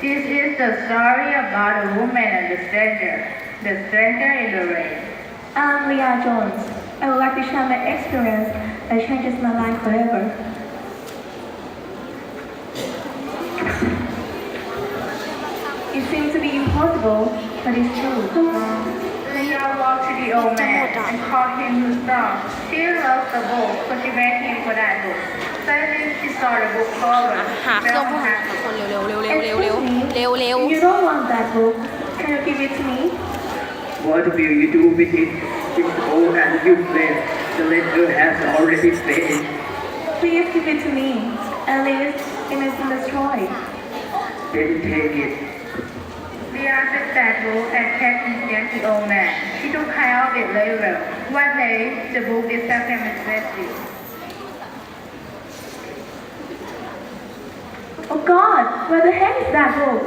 This is the story about a woman and the stranger in the rain. I'm Leah Jones. I would like to share my experience that changes my life forever. It seems to be impossible, but it's true. Leah walked to the old man and called him to stop. She loved the book, so she begged him for that book. Suddenly, she saw the book cover. หาเครื่องพวกนี้ค่ะคนเร็วๆเร็วๆเร็วๆเร็ว Excuse me, ๆเร็วๆเร็ว if you don't want that book, can you give it to me? What will you do with it? It's old and useless. The letter has already faded. Please give it to me. At least it isn't destroyed. Then take it. Leah took that book and kept it near the old man. She took care of it very well. One day, the book disappeared mysteriously. Oh God, where the heck is that book?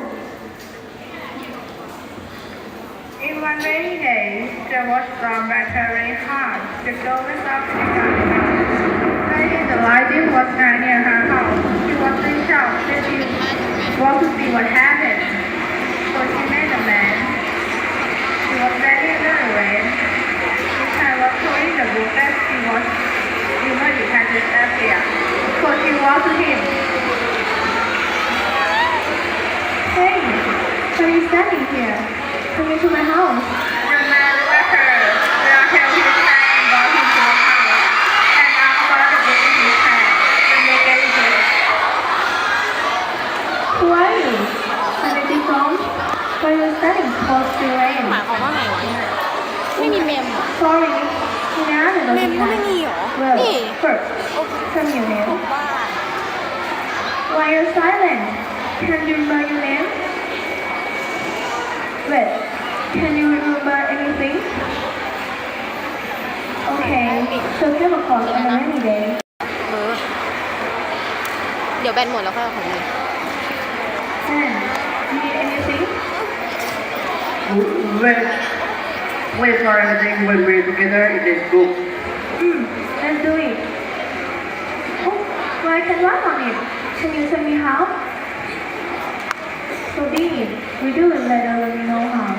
In one rainy day, there was storm but very hard. The girl was up to the house. Suddenly, the lightning was not near her house. She was in shock. Then she walked to see what happened. So she met a man. He was standing in the rain. His hand was holding the book that she was it had disappeared. So she walked to him. Hey, why are you standing here? Come into my house. The man looked at her. Leah held his hand and brought him to the house. And now saw the book in his hand. Then they get into it. Who are you? Where did you come? Why are you standing close to ๆ rain? หมายความว่าไงวะไม่มีเมมเหรอ Sorry, can I have เมม another ก็ไม่ pen? มีเหรอ Well, นี่ first, tell me your name. บ้า Why are you silent? Can you remember your name? Wait, can you remember anything? Okay, so come across on a rainy day. เออเดี๋ยวแบตหมดแล้วค่อยเอาของนี้ And you need anything? Wait. Wait for everything when we're together in this book. Let's do it. Oh, well, I can write on it. Can you tell me how? So be it. We do it later when we know how.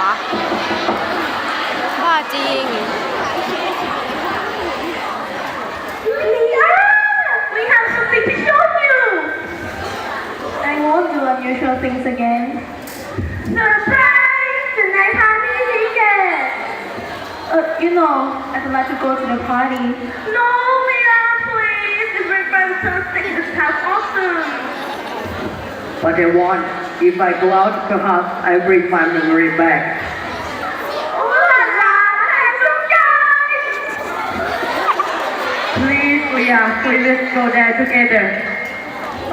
วะ บ้าจริง Leah, we have something to show you. I won't do unusual things again. Surprise! Tonight, honey, ticket. You know, I'd like to go to the party. No, Leah, please. It's very fantastic. This house awesome. But I want, if I go out of the house, I bring my memory back. Oh la la, handsome guy. Please, Leah, please let's go there together.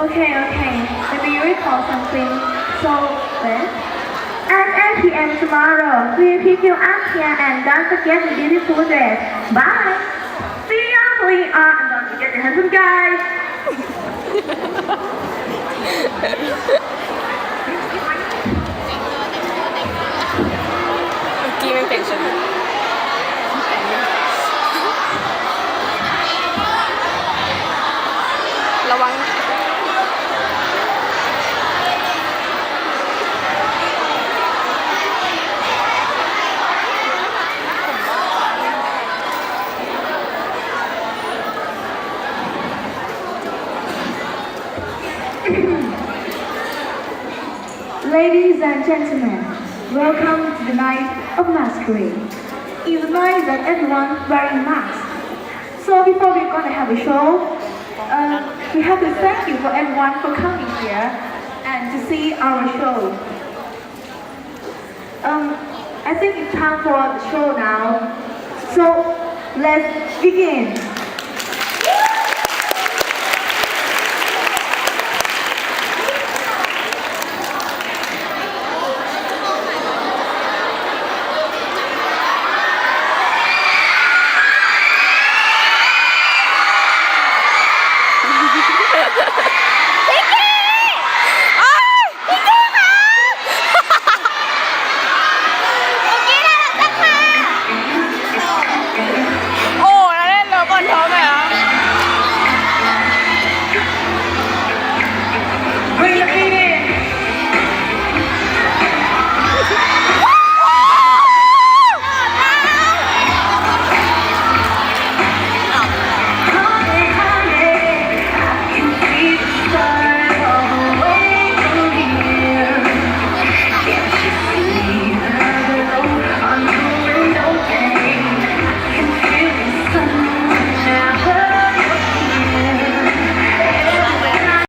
Okay. Maybe you recall something. So, when? At 8 p.m. tomorrow, we'll pick you up here and don't forget the beautiful dress. Bye. See ya, Leah, and don't forget the handsome guy. เมื่อกี้มันเป็นชุดระวัง Ladies and gentlemen, welcome to the night of masquerade. It's a night that everyone wearing masks. So before we're gonna have a show, we have to thank you for everyone for coming here and to see our show. I think it's time for the show now. So let's begin.